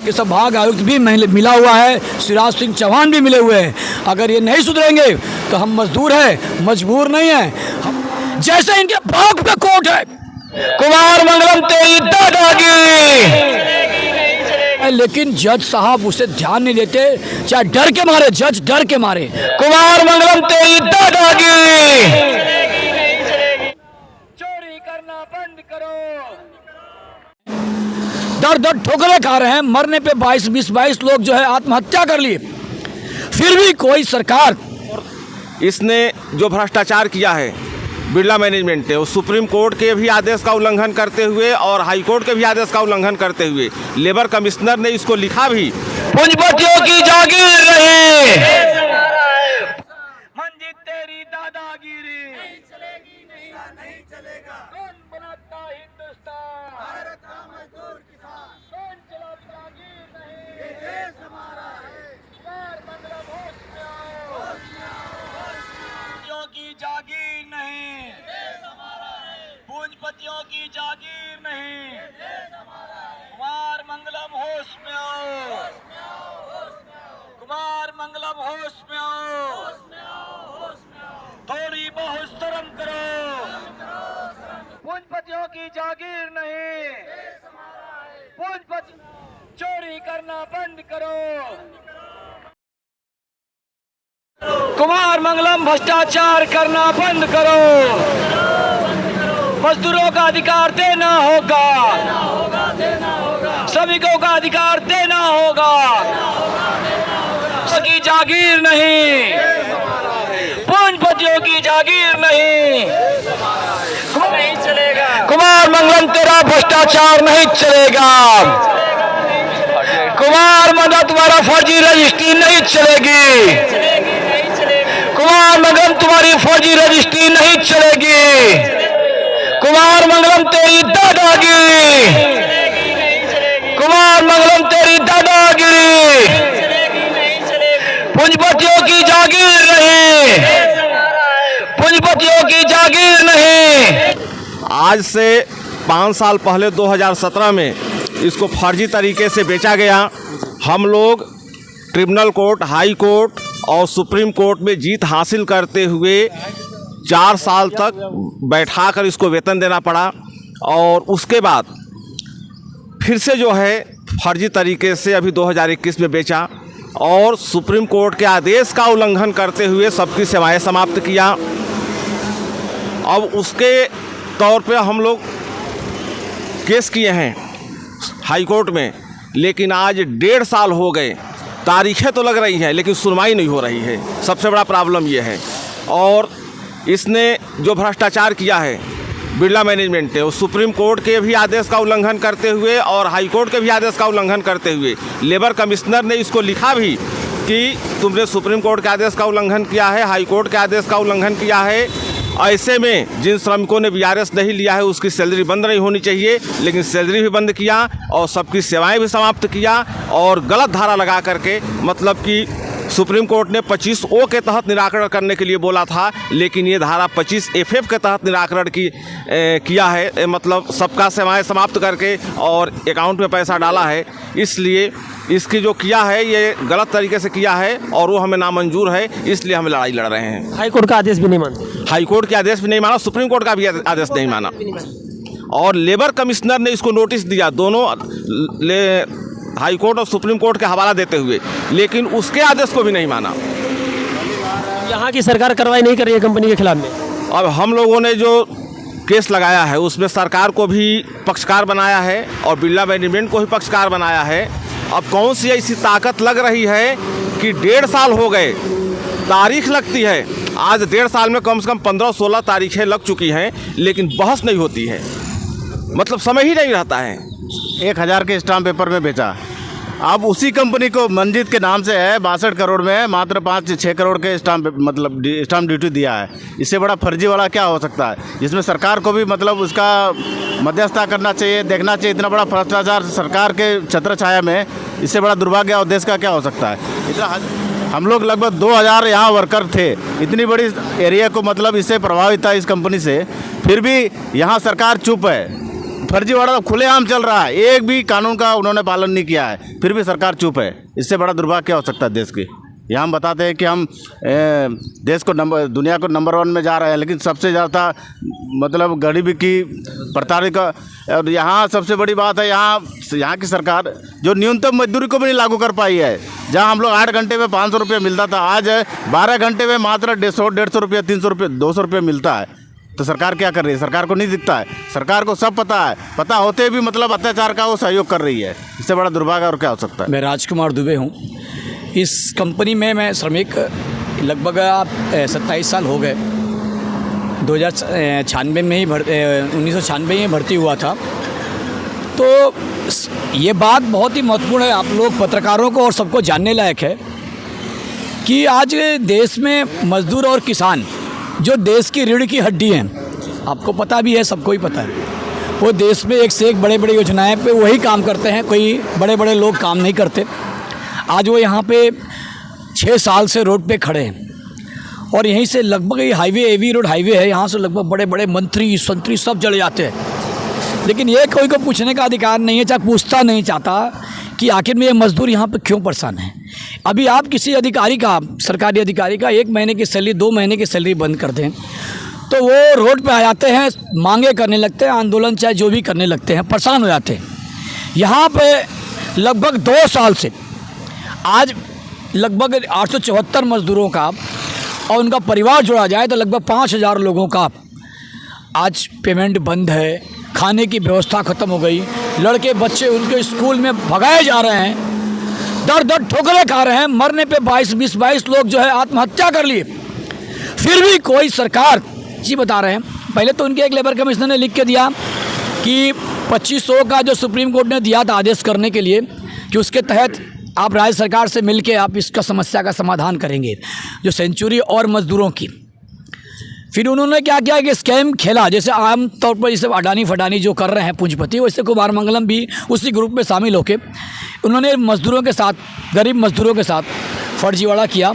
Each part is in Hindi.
कि संभाग आयुक्त भी मिला हुआ है, शिवराज सिंह चौहान भी मिले हुए हैं। अगर ये नहीं सुधरेंगे तो हम मजदूर हैं, मजबूर नहीं हैं। जैसे इनके बाप का कोट है, कुमार मंगलम तेरी दादागी, लेकिन जज साहब उसे ध्यान नहीं देते, चाहे डर के मारे, जज डर के मारे, कुमार मंगलम तेरी दादागी। चोरी करना बंद करो। दर दर ठोकरे खा रहे हैं, मरने पे 22 लोग जो है आत्महत्या कर लिए, फिर भी कोई सरकार। इसने जो भ्रष्टाचार किया है बिरला मैनेजमेंट ने, वो सुप्रीम कोर्ट के भी आदेश का उल्लंघन करते हुए और हाई कोर्ट के भी आदेश का उल्लंघन करते हुए, लेबर कमिश्नर ने इसको लिखा भी, पूंजीपतियों की जागीर रहे, मंजिल तेरी दादागिरी नहीं चलेगी, नहीं चलेगा। कौन बनाता हिंदुस्तान, भारत का मजदूर किसान, कौन चलाता जागीर नहीं, ये देश हमारा है। कुमार मंगलम होश में आओ, पूंजीपतियों की जागीर नहीं, देश हमारा है। पूंजीपतियों की जागीर नहीं, देश हमारा है। कुमार मंगलम होश में आओ, कुमार मंगलम होश में आओ, थोड़ी बहुत शर्म करो, पूंजीपतियों की जागीर नहीं, पूंजीपति चोरी करना बंद करो, कुमार मंगलम भ्रष्टाचार करना बंद करो, मजदूरों का अधिकार देना होगा, श्रमिकों का अधिकार देना होगा, की जागीर नहीं, पूंजीपतियों की जागीर नहीं चलेगा। कुमार मंगलम तेरा भ्रष्टाचार नहीं चलेगा, कुमार मंगलम तुम्हारा फर्जी रजिस्ट्री नहीं चलेगी, कुमार मंगलम तुम्हारी फर्जी रजिस्ट्री नहीं चलेगी, कुमार मंगलम तेरी दादागिरी, कुमार मंगलम तेरी दादागिरी, पूंजीपतियों की जागीर नहीं, पूंजीपतियों की जागीर नहीं। आज से 5 साल पहले 2017 में इसको फर्जी तरीके से बेचा गया। हम लोग ट्रिब्यूनल कोर्ट, हाई कोर्ट और सुप्रीम कोर्ट में जीत हासिल करते हुए 4 साल तक बैठाकर इसको वेतन देना पड़ा, और उसके बाद फिर से जो है फर्जी तरीके से अभी 2021 में बेचा और सुप्रीम कोर्ट के आदेश का उल्लंघन करते हुए सबकी सेवाएं समाप्त किया। अब उसके तौर पे हम लोग केस किए हैं हाई कोर्ट में, लेकिन आज 1.5 साल हो गए, तारीखें तो लग रही हैं लेकिन सुनवाई नहीं हो रही है। सबसे बड़ा प्रॉब्लम ये है। और इसने जो भ्रष्टाचार किया है बिरला मैनेजमेंट ने, वो सुप्रीम कोर्ट के भी आदेश का उल्लंघन करते हुए और हाई कोर्ट के भी आदेश का उल्लंघन करते हुए, लेबर कमिश्नर ने इसको लिखा भी कि तुमने सुप्रीम कोर्ट के आदेश का उल्लंघन किया है, हाई कोर्ट के आदेश का उल्लंघन किया है। ऐसे में जिन श्रमिकों ने VRS नहीं लिया है उसकी सैलरी बंद नहीं होनी चाहिए, लेकिन सैलरी भी बंद किया और सबकी सेवाएं भी समाप्त किया, और गलत धारा लगा करके, मतलब कि सुप्रीम कोर्ट ने 25O के तहत निराकरण करने के लिए बोला था, लेकिन ये धारा 25FF के तहत निराकरण किया है, मतलब सबका सेवाएं समाप्त करके और अकाउंट में पैसा डाला है। इसलिए इसकी जो किया है ये गलत तरीके से किया है और वो हमें नामंजूर है, इसलिए हम लड़ाई लड़ रहे हैं। हाई कोर्ट का आदेश भी नहीं मानते, हाई कोर्ट के आदेश भी नहीं माना, सुप्रीम कोर्ट का भी आदेश नहीं माना, और लेबर कमिश्नर ने इसको नोटिस दिया दोनों हाई कोर्ट और सुप्रीम कोर्ट के हवाला देते हुए, लेकिन उसके आदेश को भी नहीं माना। यहाँ की सरकार कार्रवाई नहीं कर रही है कंपनी के खिलाफ में। अब हम लोगों ने जो केस लगाया है उसमें सरकार को भी पक्षकार बनाया है और बिरला मैनेजमेंट को भी पक्षकार बनाया है। अब कौन सी ऐसी ताकत लग रही है कि 1.5 साल हो गए, तारीख लगती है, आज 1.5 साल में कम से कम 15-16 तारीखें लग चुकी हैं, लेकिन बहस नहीं होती है, मतलब समय ही नहीं रहता है। 1000 के स्टाम्प पेपर में बेचा। अब उसी कंपनी को मंजित के नाम से है 62 करोड़ में मात्र 5-6 करोड़ के स्टाम्प ड्यूटी दिया है। इससे बड़ा फर्जी वाला क्या हो सकता है, जिसमें सरकार को भी मतलब उसका मध्यस्थता करना चाहिए, देखना चाहिए। इतना बड़ा भ्रष्टाचार सरकार के छत्र छाया में, इससे बड़ा दुर्भाग्य और देश का क्या हो सकता है। इतना हम लोग लगभग 2000 यहाँ वर्कर थे, इतनी बड़ी एरिया को मतलब इससे प्रभावित था इस कंपनी से, फिर भी यहाँ सरकार चुप है। फर्जीवाड़ा तो खुलेआम चल रहा है, एक भी कानून का उन्होंने पालन नहीं किया है, फिर भी सरकार चुप है। इससे बड़ा दुर्भाग्य क्या हो सकता है देश की। यहाँ हम बताते हैं कि हम देश को दुनिया को नंबर 1 में जा रहे हैं, लेकिन सबसे ज़्यादा मतलब गरीबी की प्रताड़ित का। और यहाँ सबसे बड़ी बात है, यहाँ की सरकार जो न्यूनतम मजदूरी को भी नहीं लागू कर पाई है। जहाँ हम लोग 8 घंटे में 500 रुपये मिलता था, आज 12 घंटे में मात्र 150 रुपये, 300 रुपये, 200 रुपये मिलता है। तो सरकार क्या कर रही है? सरकार को नहीं दिखता है, सरकार को सब पता है, पता होते भी मतलब अत्याचार का वो सहयोग कर रही है। इससे बड़ा दुर्भाग्य और क्या हो सकता है। मैं राजकुमार दुबे हूँ। इस कंपनी में मैं श्रमिक लगभग 27 साल हो गए। 1996 में ही भर्ती हुआ था। तो ये बात बहुत ही महत्वपूर्ण है, आप लोग पत्रकारों को और सबको जानने लायक है कि आज देश में मजदूर और किसान जो देश की रीढ़ की हड्डी हैं, आपको पता भी है, सबको ही पता है, वो देश में एक से एक बड़े बड़े योजनाएं पे वही काम करते हैं, कोई बड़े बड़े लोग काम नहीं करते। आज वो यहाँ पे 6 साल से रोड पे खड़े हैं और यहीं से लगभग ये हाईवे एवी रोड हाईवे है, यहाँ से लगभग बड़े बड़े मंत्री संतरी सब जड़ जाते हैं। लेकिन ये कोई को पूछने का अधिकार नहीं है, चाहे पूछता नहीं चाहता कि आखिर में ये मजदूर यहाँ पे क्यों परेशान है। अभी आप किसी अधिकारी का, सरकारी अधिकारी का 1 महीने की सैलरी, 2 महीने की सैलरी बंद कर दें तो वो रोड पे आ जाते हैं, मांगे करने लगते हैं, आंदोलन चाहे जो भी करने लगते हैं, परेशान हो जाते हैं। यहाँ पे लगभग 2 साल से आज लगभग 874 मजदूरों का और उनका परिवार जोड़ा जाए तो लगभग 5000 लोगों का आज पेमेंट बंद है, खाने की व्यवस्था ख़त्म हो गई, लड़के बच्चे उनके स्कूल में भगाए जा रहे हैं, दर दर ठोकरें खा रहे हैं, मरने पे 22 लोग जो है आत्महत्या कर लिए। फिर भी कोई सरकार जी बता रहे हैं। पहले तो उनके एक लेबर कमिश्नर ने लिख के दिया कि 2500 का जो सुप्रीम कोर्ट ने दिया था आदेश करने के लिए कि उसके तहत आप राज्य सरकार से मिलके आप इसका समस्या का समाधान करेंगे, जो सेंचुरी और मजदूरों की। फिर उन्होंने क्या किया कि स्कैम खेला, जैसे आम तौर पर जैसे अडानी फडानी जो कर रहे हैं पूंजीपति, वैसे कुमार मंगलम भी उसी ग्रुप में शामिल होकर उन्होंने मजदूरों के साथ, गरीब मजदूरों के साथ फर्जीवाड़ा किया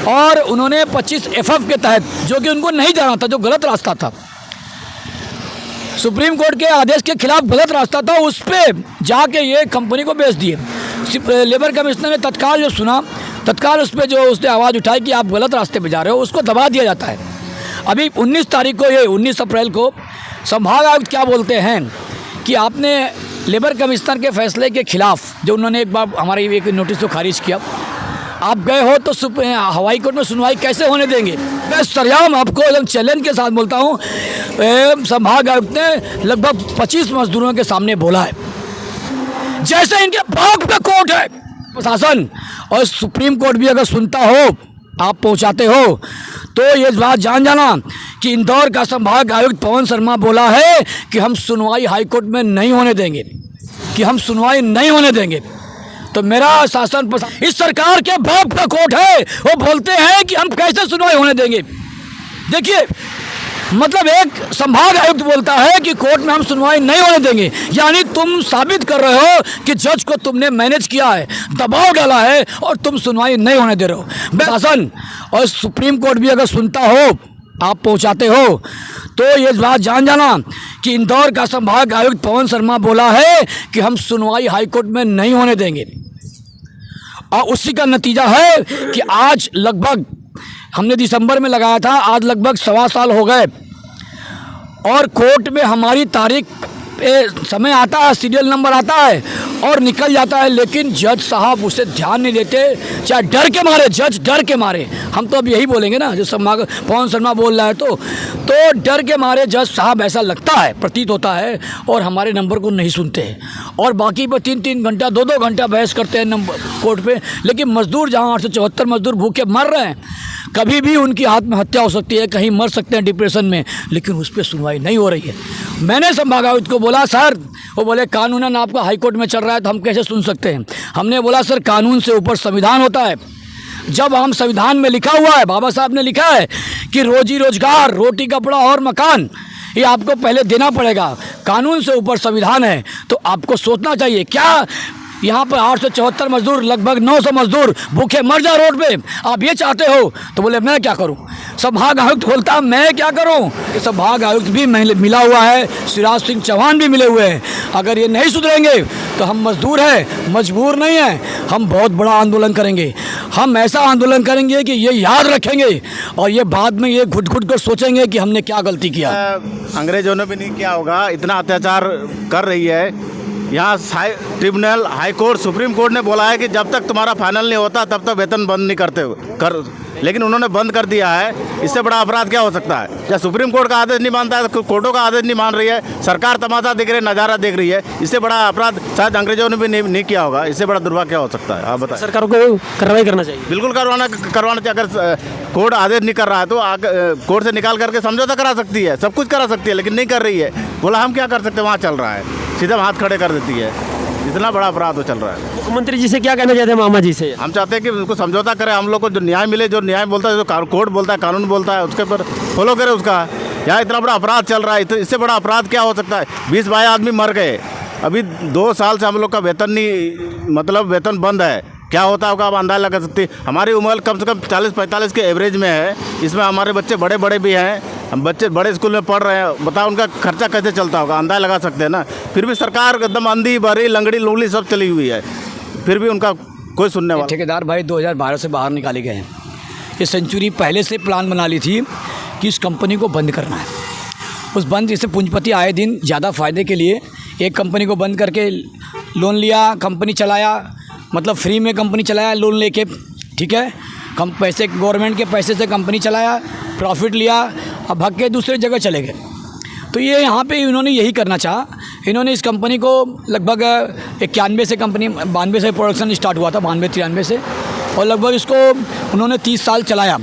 और उन्होंने 25 FF के तहत, जो कि उनको नहीं जाना था, जो गलत रास्ता था, सुप्रीम कोर्ट के आदेश के खिलाफ गलत रास्ता था, उस पर जाके ये कंपनी को बेच दिए। लेबर कमिश्नर ने तत्काल जो सुना, तत्काल उस पर जो उसने आवाज़ उठाई कि आप गलत रास्ते पे जा रहे हो, उसको दबा दिया जाता है। अभी 19 तारीख को, ये 19 अप्रैल को संभाग आयुक्त क्या बोलते हैं कि आपने लेबर कमिश्नर के फैसले के खिलाफ, जो उन्होंने एक बार हमारी एक नोटिस को खारिज किया, आप गए हो तो हवाई कोर्ट में सुनवाई कैसे होने देंगे। मैं सरेआम आपको एकदम चैलेंज के साथ बोलता हूँ, संभाग आयुक्त ने लगभग 25 मजदूरों के सामने बोला है, जैसे इनके बाप का कोर्ट है प्रशासन और सुप्रीम कोर्ट भी अगर सुनता हो, आप पहुंचाते हो, तो ये बात जान जाना कि इंदौर का संभाग आयुक्त पवन शर्मा बोला है कि हम सुनवाई हाई कोर्ट में नहीं होने देंगे, कि हम सुनवाई नहीं होने देंगे। तो मेरा शासन इस सरकार के बाप का कोर्ट है, वो बोलते हैं कि हम कैसे सुनवाई होने देंगे। देखिए, मतलब एक संभाग आयुक्त बोलता है कि कोर्ट में हम सुनवाई नहीं होने देंगे, यानी तुम साबित कर रहे हो कि जज को तुमने मैनेज किया है, दबाव डाला है और तुम सुनवाई नहीं होने दे रहे हो। शासन और सुप्रीम कोर्ट भी अगर सुनता हो, आप पहुंचाते हो, तो ये बात जान जाना कि इंदौर का संभाग आयुक्त पवन शर्मा बोला है कि हम सुनवाई हाई कोर्ट में नहीं होने देंगे। और उसी का नतीजा है कि आज लगभग हमने दिसंबर में लगाया था, आज लगभग 1.25 साल हो गए और कोर्ट में हमारी तारीख पे समय आता है, सीरियल नंबर आता है और निकल जाता है, लेकिन जज साहब उसे ध्यान नहीं देते, चाहे डर के मारे, जज डर के मारे, हम तो अब यही बोलेंगे ना, जो संभाग पवन शर्मा बोल रहा है, तो डर के मारे जज साहब, ऐसा लगता है, प्रतीत होता है, और हमारे नंबर को नहीं सुनते हैं और बाकी पर 3-3 घंटा 2-2 घंटा बहस करते हैं नंबर कोर्ट पे। लेकिन मजदूर जहाँ 874 मजदूर भूखे मर रहे हैं, कभी भी उनकी आत्महत्या हो सकती है, कहीं मर सकते हैं डिप्रेशन में, लेकिन उस पर सुनवाई नहीं हो रही है। मैंने संभाग आयुक्त को बोला, सर, वो बोले कानूनन आपका हाई कोर्ट में चल रहा है तो हम कैसे सुन सकते हैं। हमने बोला, सर, कानून से ऊपर संविधान होता है। जब हम संविधान में लिखा हुआ है, बाबा साहब ने लिखा है कि रोजी रोजगार, रोटी कपड़ा और मकान, ये आपको पहले देना पड़ेगा, कानून से ऊपर संविधान है, तो आपको सोचना चाहिए। क्या यहाँ पर 874 मजदूर, लगभग 900 मजदूर भूखे मर जा रोड पे, आप ये चाहते हो? तो बोले मैं क्या करूँ। संभाग आयुक्त खोलता, मैं क्या करूं? ये संभाग आयुक्त भी मिला हुआ है, शिवराज सिंह चौहान भी मिले हुए हैं। अगर ये नहीं सुधरेंगे तो हम मजदूर हैं, मजबूर नहीं हैं, हम बहुत बड़ा आंदोलन करेंगे। हम ऐसा आंदोलन करेंगे कि ये याद रखेंगे और ये बाद में ये घुट घुट कर सोचेंगे कि हमने क्या गलती किया। अंग्रेजों ने भी नहीं किया होगा, इतना अत्याचार कर रही है। यहाँ tribunal, high court, supreme court ने बोला है कि जब तक तुम्हारा फाइनल नहीं होता तब तक वेतन बंद नहीं करते लेकिन उन्होंने बंद कर दिया है। इससे बड़ा अपराध क्या हो सकता है? या सुप्रीम कोर्ट का आदेश नहीं मानता है, कोर्टों का आदेश नहीं मान रही है, सरकार तमाशा देख रही है, नज़ारा देख रही है। इससे बड़ा अपराध शायद अंग्रेजों ने भी नहीं किया होगा। इससे बड़ा दुर्भाग्य क्या हो सकता है? आप बताएं। सरकार को कार्रवाई करना चाहिए। बिल्कुल करवाना चाहिए। अगर कोर्ट आदेश नहीं कर रहा है तो कोर्ट से निकाल करके समझौता करा सकती है, सब कुछ करा सकती है, लेकिन नहीं कर रही है। बोला हम क्या कर सकते हैं, वहाँ चल रहा है, सीधे हाथ खड़े कर देती है। इतना बड़ा अपराध हो चल रहा है। मुख्यमंत्री जी से क्या कहना चाहते हैं मामा जी से? हम चाहते हैं कि उनको समझौता करें, हम लोग को जो न्याय मिले, जो न्याय बोलता है, जो कोर्ट बोलता है, कानून बोलता है, उसके पर फॉलो करें उसका। यहाँ इतना बड़ा अपराध चल रहा है, इससे बड़ा अपराध क्या हो सकता है? 20-22 आदमी मर गए, अभी 2 साल से हम लोग का वेतन नहीं, मतलब वेतन बंद है। क्या होता होगा आप अंदाज़ा लगा सकते हैं। हमारी उम्र कम से कम 40-45 के एवरेज में है। इसमें हमारे बच्चे बड़े बड़े भी हैं, हम बच्चे बड़े स्कूल में पढ़ रहे हैं। बताओ उनका खर्चा कैसे चलता होगा, अंदाज़ा लगा सकते हैं ना। फिर भी सरकार एकदम अंधी बरी लंगड़ी लूली सब चली हुई है, फिर भी उनका कोई सुनने वाला। ठेकेदार भाई 2012 से बाहर निकाले गए हैं। ये सेंचुरी पहले से प्लान बना ली थी कि इस कंपनी को बंद करना है। उस बंद जैसे पूंजीपति आए दिन ज़्यादा फ़ायदे के लिए एक कंपनी को बंद करके लोन लिया, कंपनी चलाया, मतलब फ्री में कंपनी चलाया लोन लेके, ठीक है, कम पैसे, गवर्नमेंट के पैसे से कंपनी चलाया, प्रॉफिट लिया, अब भाग के दूसरी जगह चले गए। तो ये यहाँ पे इन्होंने यही करना चाहा। इन्होंने इस कंपनी को लगभग 91 से कंपनी 92 से प्रोडक्शन स्टार्ट हुआ था, 92-93 से, और लगभग इसको उन्होंने 30 साल चलाया।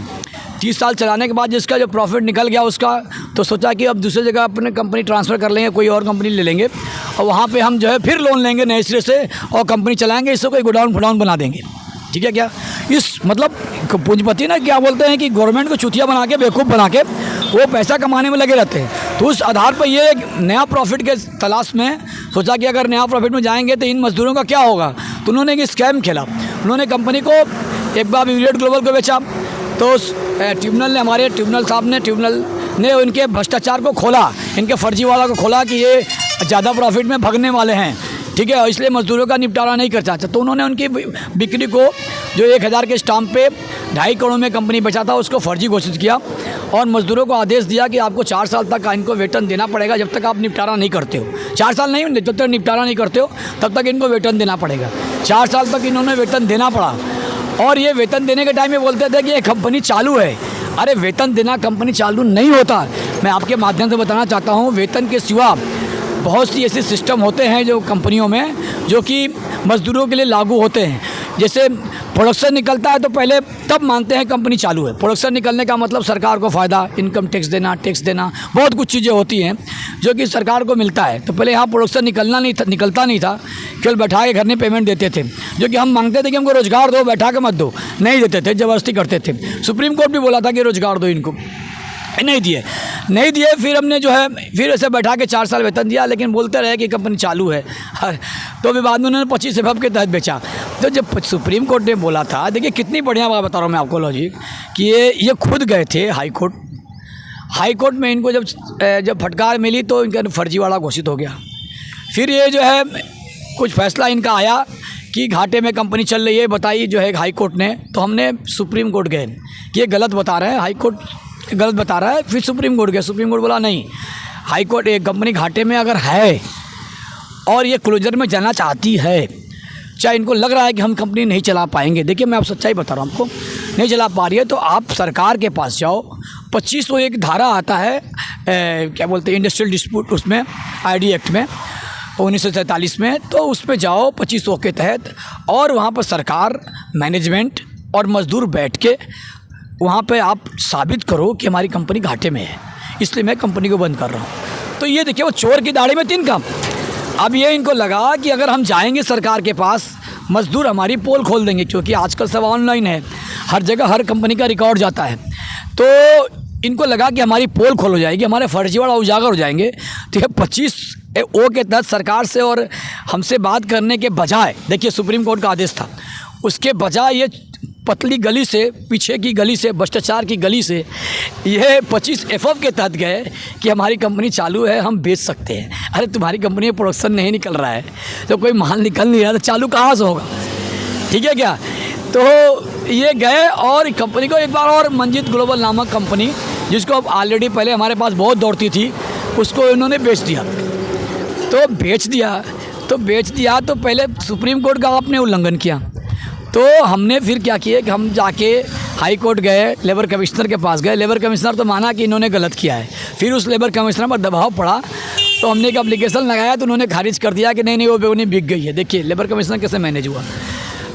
30 साल चलाने के बाद जिसका जो प्रॉफिट निकल गया उसका, तो सोचा कि अब दूसरी जगह अपने कंपनी ट्रांसफ़र कर लेंगे, कोई और कंपनी ले लेंगे और वहाँ पे हम जो है फिर लोन लेंगे नए सिरे से और कंपनी चलाएंगे, इसको कोई गोडाउन बना देंगे। ठीक है क्या? इस मतलब पूंजीपति ना क्या बोलते हैं कि गवर्नमेंट को चुतिया बना के, बेवकूफ़ बना के वो पैसा कमाने में लगे रहते हैं। तो उस आधार पर ये एक नया प्रॉफिट के तलाश में सोचा कि अगर नया प्रॉफिट में जाएंगे तो इन मजदूरों का क्या होगा। तो उन्होंने एक स्कैम खेला। उन्होंने कंपनी को एक बार विवेट ग्लोबल को बेचा, तो उस ट्रिब्यूनल ने उनके भ्रष्टाचार को खोला, इनके फर्जीवाड़ा को खोला कि ये ज़्यादा प्रॉफिट में भगने वाले हैं, ठीक है, इसलिए मजदूरों का निपटारा नहीं कर चाहते। तो उन्होंने उनकी बिक्री को जो 1000 के स्टाम्प पे 2.5 करोड़ में कंपनी बेचा था उसको फर्जी घोषित किया और मजदूरों को आदेश दिया कि आपको 4 साल तक इनको वेतन देना पड़ेगा जब तक आप निपटारा नहीं करते हो। 4 साल नहीं, जब तक निपटारा नहीं करते हो तब तक इनको वेतन देना पड़ेगा। 4 साल तक इन्होंने वेतन देना पड़ा और ये वेतन देने के टाइम में बोलते थे कि ये कंपनी चालू है। अरे वेतन देना कंपनी चालू नहीं होता। मैं आपके माध्यम से बताना चाहता हूँ, वेतन के सिवा बहुत सी ऐसे सिस्टम होते हैं जो कंपनियों में जो कि मज़दूरों के लिए लागू होते हैं। जैसे प्रोडक्शन निकलता है तो पहले तब मानते हैं कंपनी चालू है। प्रोडक्शन निकलने का मतलब सरकार को फ़ायदा, इनकम टैक्स देना, बहुत कुछ चीज़ें होती हैं जो कि सरकार को मिलता है। तो पहले यहाँ प्रोडक्शन निकलता नहीं था, केवल बैठा के घर में पेमेंट देते थे, जो कि हम मांगते थे कि हमको रोज़गार दो, बैठा के मत दो, नहीं देते थे, ज़बरदस्ती करते थे। सुप्रीम कोर्ट भी बोला था कि रोज़गार दो इनको, नहीं दिए। फिर हमने जो है फिर ऐसे बैठा के 4 साल वेतन दिया, लेकिन बोलते रहे कि कंपनी चालू है। तो अभी बाद में उन्होंने 25 एफएफ के तहत बेचा। तो जब सुप्रीम कोर्ट ने बोला था, देखिए कितनी बढ़िया बात बता रहा हूँ मैं आपको लॉजिक, कि ये खुद गए थे हाई कोर्ट में। इनको जब फटकार मिली तो इनका फर्जीवाड़ा घोषित हो गया। फिर ये जो है कुछ फैसला इनका आया कि घाटे में कंपनी चल रही है, बताई जो है हाई कोर्ट ने। तो हमने सुप्रीम कोर्ट गए कि ये गलत बता रहे हैं, हाई कोर्ट गलत बता रहा है। फिर सुप्रीम कोर्ट गया, सुप्रीम कोर्ट बोला नहीं, हाई कोर्ट एक कंपनी घाटे में अगर है और ये क्लोजर में जाना चाहती है, चाहे इनको लग रहा है कि हम कंपनी नहीं चला पाएंगे, देखिए मैं आप सच्चाई बता रहा हूँ, आपको नहीं चला पा रही है तो आप सरकार के पास जाओ। 2501 धारा आता है, क्या बोलते हैं, इंडस्ट्रियल डिस्प्यूट, उसमें आईडी एक्ट में 1947 में, तो उस पर जाओ 2500 के तहत, और वहाँ पर सरकार, मैनेजमेंट और मज़दूर बैठ के वहाँ पे आप साबित करो कि हमारी कंपनी घाटे में है, इसलिए मैं कंपनी को बंद कर रहा हूँ। तो ये देखिए, वो चोर की दाढ़ी में 3 काम। अब ये इनको लगा कि अगर हम जाएंगे सरकार के पास, मज़दूर हमारी पोल खोल देंगे, क्योंकि आजकल सब ऑनलाइन है, हर जगह हर कंपनी का रिकॉर्ड जाता है। तो इनको लगा कि हमारी पोल खोल हो जाएगी, हमारे फर्जीवाड़ा उजागर हो जाएंगे। तो ये 25O के तहत सरकार से और हमसे बात करने के बजाय, देखिए सुप्रीम कोर्ट का आदेश था, उसके बजाय ये पतली गली से, पीछे की गली से, भ्रष्टाचार की गली से ये 25 FF के तहत गए कि हमारी कंपनी चालू है, हम बेच सकते हैं। अरे तुम्हारी कंपनी में प्रोडक्शन नहीं निकल रहा है, तो कोई माल निकल नहीं रहा, तो चालू कहाँ से होगा? ठीक है क्या? तो ये गए और कंपनी को एक बार और मंजित ग्लोबल नामक कंपनी, जिसको अब ऑलरेडी पहले हमारे पास बहुत दौड़ती थी, उसको इन्होंने बेच दिया। तो बेच दिया तो पहले सुप्रीम कोर्ट का आपने उल्लंघन किया। तो हमने फिर क्या किया कि हम जाके हाई कोर्ट गए, लेबर कमिश्नर के पास गए। लेबर कमिश्नर तो माना कि इन्होंने गलत किया है। फिर उस लेबर कमिश्नर पर दबाव पड़ा तो हमने एक एप्लीकेशन लगाया, तो उन्होंने खारिज कर दिया कि नहीं वो बेगुनी बिक गई है। देखिए लेबर कमिश्नर कैसे मैनेज हुआ।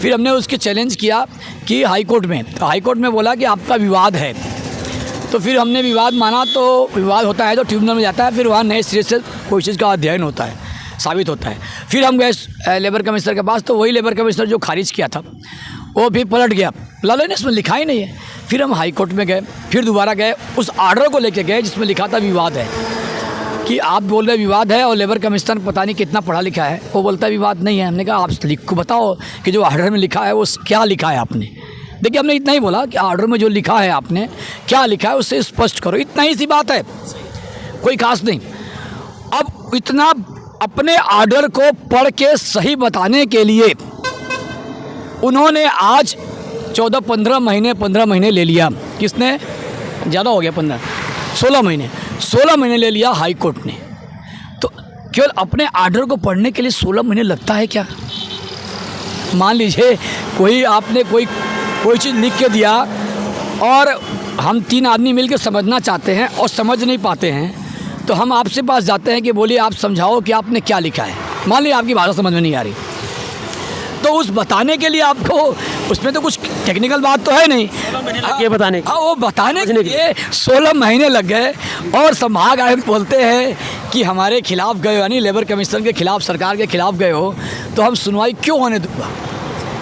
फिर हमने उसके चैलेंज किया कि हाई कोर्ट में, तो हाई कोर्ट में बोला कि आपका विवाद है। तो फिर हमने विवाद माना, तो विवाद होता है तो ट्रिब्यूनल में जाता है, फिर वहाँ नए सिरे से कोई चीज़ का अध्ययन होता है, साबित होता है। फिर हम गए लेबर कमिश्नर के पास, तो वही लेबर कमिश्नर जो खारिज किया था वो भी पलट गया, लाले ने इसमें लिखा ही नहीं है। फिर हम हाई कोर्ट में गए, फिर दोबारा गए, उस आर्डर को लेके गए जिसमें लिखा था विवाद है, कि आप बोल रहे विवाद है, और लेबर कमिश्नर पता नहीं कितना पढ़ा लिखा है, वो बोलता है विवाद नहीं है। हमने कहा आप लिख को बताओ कि जो आर्डर में लिखा है वो क्या लिखा है आपने। देखिए हमने इतना ही बोला कि आर्डर में जो लिखा है आपने क्या लिखा है उससे स्पष्ट करो, इतना ही सी बात है, कोई खास नहीं। अब इतना अपने आर्डर को पढ़ के सही बताने के लिए उन्होंने आज 14-15 महीने ले लिया। किसने? ज़्यादा हो गया, 16 महीने ले लिया हाई कोर्ट ने। तो केवल अपने आर्डर को पढ़ने के लिए 16 महीने लगता है क्या? मान लीजिए कोई आपने कोई चीज़ लिख के दिया और हम 3 आदमी मिलकर समझना चाहते हैं और समझ नहीं पाते हैं, तो हम आपसे पास जाते हैं कि बोलिए आप समझाओ कि आपने क्या लिखा है। मान लीजिए आपकी भाषा समझ में नहीं आ रही, तो उस बताने के लिए आपको उसमें तो कुछ टेक्निकल बात तो है नहीं, ये बताने की। वो बताने के लिए 16 महीने लग गए। और संभाग आयुक्त बोलते हैं कि हमारे खिलाफ गए, यानी लेबर कमिश्नर के खिलाफ, सरकार के खिलाफ गए हो, तो हम सुनवाई क्यों होने दूंगा।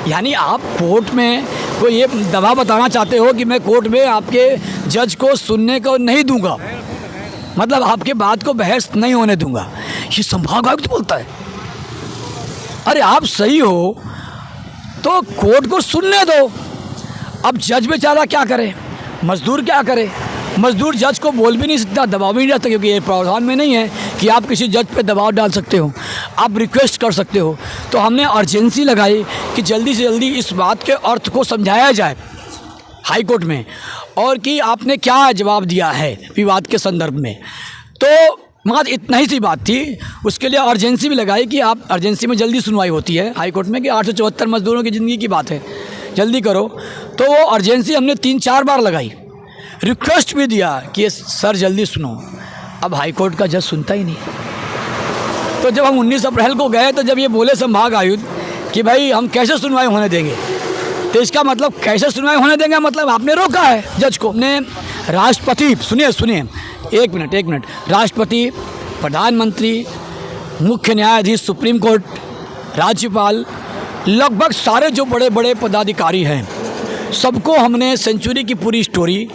यानी आप कोर्ट में कोई ये दबाव बताना चाहते हो कि मैं कोर्ट में आपके जज को सुनने को नहीं दूंगा, मतलब आपके बात को बहस नहीं होने दूंगा, ये संभाग आयुक्त बोलता है। अरे आप सही हो तो कोर्ट को सुनने दो। अब जज बेचारा क्या करे, मजदूर क्या करे? मजदूर जज को बोल भी नहीं सकता, दबाव भी नहीं रहता, क्योंकि ये प्रावधान में नहीं है कि आप किसी जज पे दबाव डाल सकते हो, आप रिक्वेस्ट कर सकते हो। तो हमने अर्जेंसी लगाई कि जल्दी से जल्दी इस बात के अर्थ को समझाया जाए हाई कोर्ट में, और कि आपने क्या जवाब दिया है विवाद के संदर्भ में। तो मात्र इतना ही सी बात थी। उसके लिए अर्जेंसी भी लगाई कि आप अर्जेंसी में जल्दी सुनवाई होती है हाई कोर्ट में, कि 874 मजदूरों की ज़िंदगी की बात है, जल्दी करो। तो वो अर्जेंसी हमने 3-4 बार लगाई, रिक्वेस्ट भी दिया कि ये सर जल्दी सुनो। अब हाई कोर्ट का जज सुनता ही नहीं। तो जब हम 19 अप्रैल को गए, तो जब ये बोले संभाग आयुक्त कि भाई हम कैसे सुनवाई होने देंगे, तो इसका मतलब कैसे सुनवाई होने देंगे, मतलब आपने रोका है जज को। ने राष्ट्रपति, सुनिए एक मिनट, राष्ट्रपति, प्रधानमंत्री, मुख्य न्यायाधीश सुप्रीम कोर्ट, राज्यपाल, लगभग सारे जो बड़े बड़े पदाधिकारी हैं, सबको हमने सेंचुरी की पूरी स्टोरी,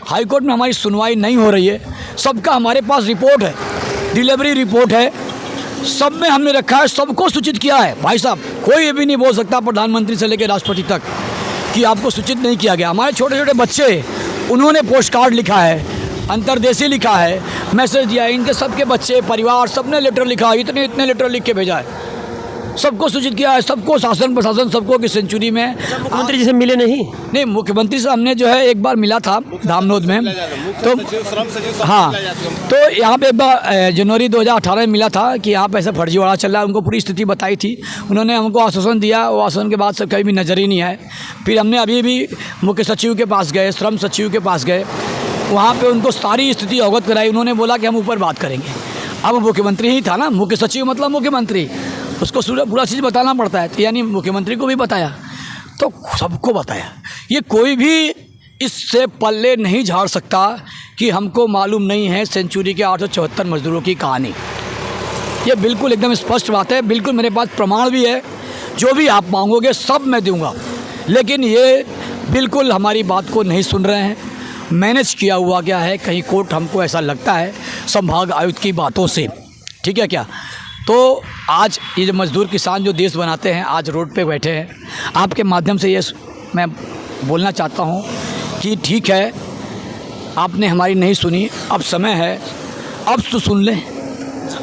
हाई कोर्ट में हमारी सुनवाई नहीं हो रही है, सबका हमारे पास रिपोर्ट है, डिलीवरी रिपोर्ट है, सब में हमने रखा है, सबको सूचित किया है। भाई साहब कोई ये भी नहीं बोल सकता प्रधानमंत्री से लेकर राष्ट्रपति तक कि आपको सूचित नहीं किया गया। हमारे छोटे छोटे बच्चे, उन्होंने पोस्ट कार्ड लिखा है, अंतर्देशीय लिखा है, मैसेज दिया है, इनके सबके बच्चे, परिवार, सबने लेटर लिखा है, इतने लेटर लिख के भेजा है, सबको सूचित किया है, सबको, शासन प्रशासन सबको, कि सेंचुरी में। मुख्यमंत्री जी से मिले नहीं? मुख्यमंत्री से हमने जो है एक बार मिला था धामनोद में, तो हाँ, तो यहाँ पे एक बार जनवरी 2018 में मिला था कि यहाँ पे ऐसा फर्जीवाड़ा चल रहा है, उनको पूरी स्थिति बताई थी, उन्होंने हमको आश्वासन दिया, वो आश्वासन के बाद से कहीं भी नज़र ही नहीं आए। फिर हमने अभी भी मुख्य सचिव के पास गए, श्रम सचिव के पास गए, वहाँ पे उनको सारी स्थिति अवगत कराई, उन्होंने बोला कि हम ऊपर बात करेंगे। अब मुख्यमंत्री ही था ना, मुख्य सचिव मतलब मुख्यमंत्री, उसको पूरा चीज़ बताना पड़ता है, तो यानी मुख्यमंत्री को भी बताया, तो सबको बताया। ये कोई भी इससे पल्ले नहीं झाड़ सकता कि हमको मालूम नहीं है सेंचुरी के 874 मजदूरों की कहानी। ये बिल्कुल एकदम स्पष्ट बात है, बिल्कुल मेरे पास प्रमाण भी है, जो भी आप मांगोगे सब मैं दूंगा। लेकिन ये बिल्कुल हमारी बात को नहीं सुन रहे हैं, मैनेज किया हुआ क्या है कहीं कोर्ट, हमको ऐसा लगता है संभाग आयुक्त की बातों से, ठीक है क्या। तो आज ये जो मजदूर किसान जो देश बनाते हैं, आज रोड पे बैठे हैं, आपके माध्यम से ये मैं बोलना चाहता हूँ कि ठीक है, आपने हमारी नहीं सुनी, अब समय है, अब तो सुन लें।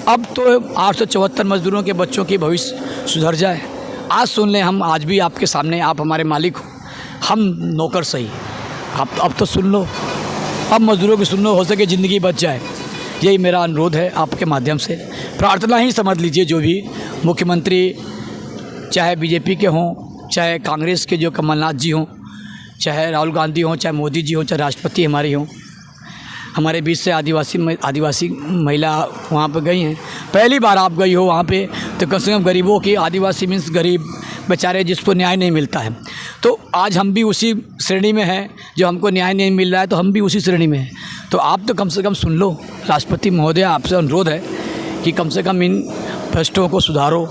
अब तो 874 मज़दूरों के बच्चों की भविष्य सुधर जाए। आज सुन लें, हम आज भी आपके सामने, आप हमारे मालिक हो, हम नौकर सही। आप अब तो सुन लो, अब मज़दूरों की सुन लो, हो सके ज़िंदगी बच जाए। यही मेरा अनुरोध है आपके माध्यम से। प्रार्थना ही समझ लीजिए, जो भी मुख्यमंत्री चाहे बीजेपी के हों, चाहे कांग्रेस के जो कमलनाथ जी हों, चाहे राहुल गांधी हों, चाहे मोदी जी हों, चाहे राष्ट्रपति हमारी हों, हमारे बीच से आदिवासी महिला वहाँ पर गई हैं। पहली बार आप गई हो वहाँ पे, तो कम से कम गरीबों की, आदिवासी मीन्स गरीब बेचारे जिसको न्याय नहीं मिलता है, तो आज हम भी उसी श्रेणी में हैं। जो हमको न्याय नहीं मिल रहा है तो हम भी उसी श्रेणी में हैं। तो आप तो कम से कम सुन लो। राष्ट्रपति महोदय, आपसे अनुरोध है कि कम से कम इन भ्रष्टों को सुधारो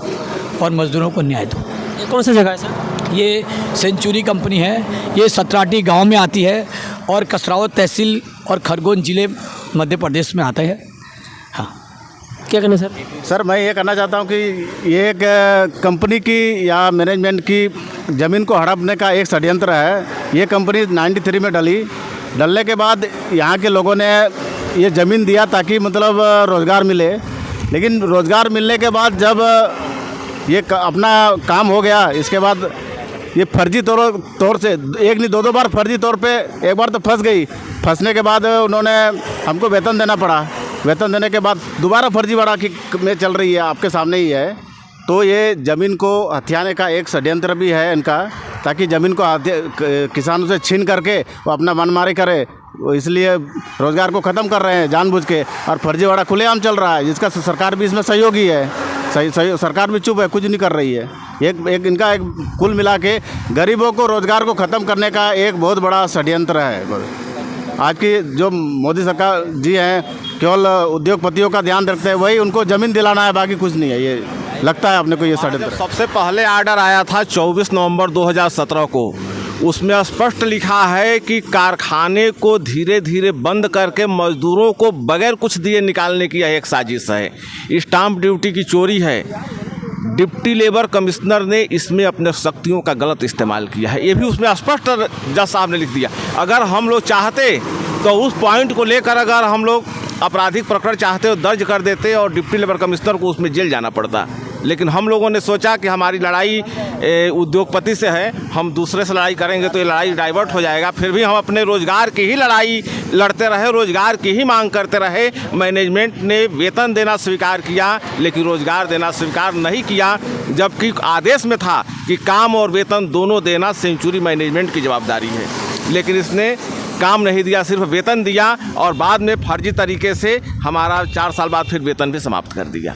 और मज़दूरों को न्याय दो। ये कौन सा जगह है सर? ये सेंचुरी कंपनी है, ये सतराटी गांव में आती है और कसरावत तहसील और खरगोन ज़िले मध्य प्रदेश में आता है। हाँ, क्या करना सर? सर मैं ये कहना चाहता हूँ कि ये एक कंपनी की या मैनेजमेंट की ज़मीन को हड़पने का एक षड्यंत्र है। ये कंपनी 93 में डलने के बाद यहाँ के लोगों ने ये ज़मीन दिया ताकि मतलब रोज़गार मिले, लेकिन रोज़गार मिलने के बाद जब ये अपना काम हो गया, इसके बाद ये फर्जी तौर से एक नहीं दो बार फर्जी तौर पे, एक बार तो फंस गई। फंसने के बाद उन्होंने हमको वेतन देना पड़ा। वेतन देने के बाद दोबारा फर्जीवाड़ा की में चल रही है, आपके सामने ही है। तो ये ज़मीन को हथियाने का एक षड्यंत्र भी है इनका, ताकि ज़मीन को किसानों से छीन करके वो अपना मनमारी करे। इसलिए रोज़गार को ख़त्म कर रहे हैं जानबूझ के, और फर्जीवाड़ा खुलेआम चल रहा है, जिसका सरकार भी इसमें सहयोगी है। सही सरकार भी चुप है, कुछ नहीं कर रही है। एक इनका एक कुल मिला के गरीबों को रोज़गार को ख़त्म करने का एक बहुत बड़ा षड्यंत्र है। आज की जो मोदी सरकार जी हैं, केवल उद्योगपतियों का ध्यान रखते हैं, वही उनको ज़मीन दिलाना है, बाकी कुछ नहीं है। ये लगता है अपने को ये षड्यंत्र। सबसे पहले आर्डर आया था 24 नवंबर 2017 को। उसमें स्पष्ट लिखा है कि कारखाने को धीरे धीरे बंद करके मजदूरों को बगैर कुछ दिए निकालने की यह एक साजिश है। स्टाम्प ड्यूटी की चोरी है। डिप्टी लेबर कमिश्नर ने इसमें अपने शक्तियों का गलत इस्तेमाल किया है, ये भी उसमें स्पष्ट जज साहब ने लिख दिया। अगर हम लोग चाहते तो उस पॉइंट को लेकर अगर हम लोग आपराधिक प्रकरण चाहते हो दर्ज कर देते और डिप्टी लेबर कमिश्नर को उसमें जेल जाना पड़ता। लेकिन हम लोगों ने सोचा कि हमारी लड़ाई उद्योगपति से है, हम दूसरे से लड़ाई करेंगे तो ये लड़ाई डाइवर्ट हो जाएगा। फिर भी हम अपने रोज़गार की ही लड़ाई लड़ते रहे, रोज़गार की ही मांग करते रहे। मैनेजमेंट ने वेतन देना स्वीकार किया, लेकिन रोज़गार देना स्वीकार नहीं किया, जबकि आदेश में था कि काम और वेतन दोनों देना सेंचुरी मैनेजमेंट की जवाबदारी है। लेकिन इसने काम नहीं दिया, सिर्फ वेतन दिया, और बाद में फर्जी तरीके से हमारा 4 साल बाद फिर वेतन भी समाप्त कर दिया।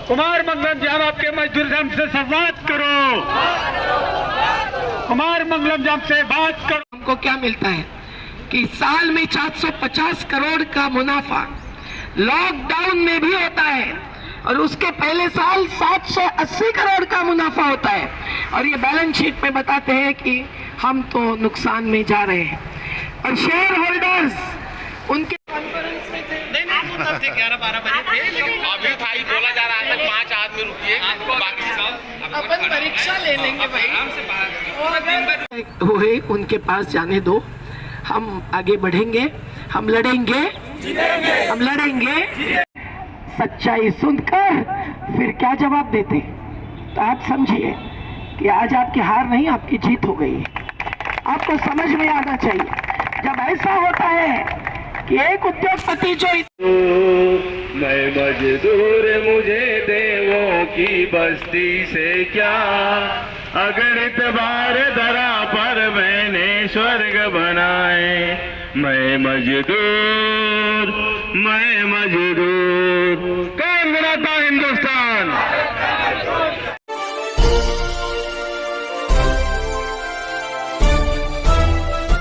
कुमार मंगलम जाम आपके मजदूर से संवाद करो। कुमार मंगलम जाम से बात करो। हमको क्या मिलता है कि साल में 450 करोड़ का मुनाफा लॉकडाउन में भी होता है, और उसके पहले साल 780 करोड़ का मुनाफा होता है, और ये बैलेंस शीट में बताते हैं कि हम तो नुकसान में जा रहे हैं। और शेयर होल्डर्स उनके कॉन्फ्रेंस में थे, 11-12 बजे अभी भाई बोला जा रहा है 5 आदमी रुकिए, अपन परीक्षा ले लेंगे भाई, और अगर हुए उनके पास जाने दो। हम आगे बढ़ेंगे, हम लड़ेंगे, हम लड़ेंगे। सच्चाई सुनकर फिर क्या जवाब देते, तो आप समझिए कि आज आपकी हार नहीं, आपकी जीत हो गई है। आपको समझ में आना चाहिए, जब ऐसा होता है कि एक उद्योगपति जो मैं मजदूर, मुझे देवों की बस्ती से क्या, अगणित बार धरा पर मैंने स्वर्ग बनाए। मैं मजदूर, मैं मजदूर,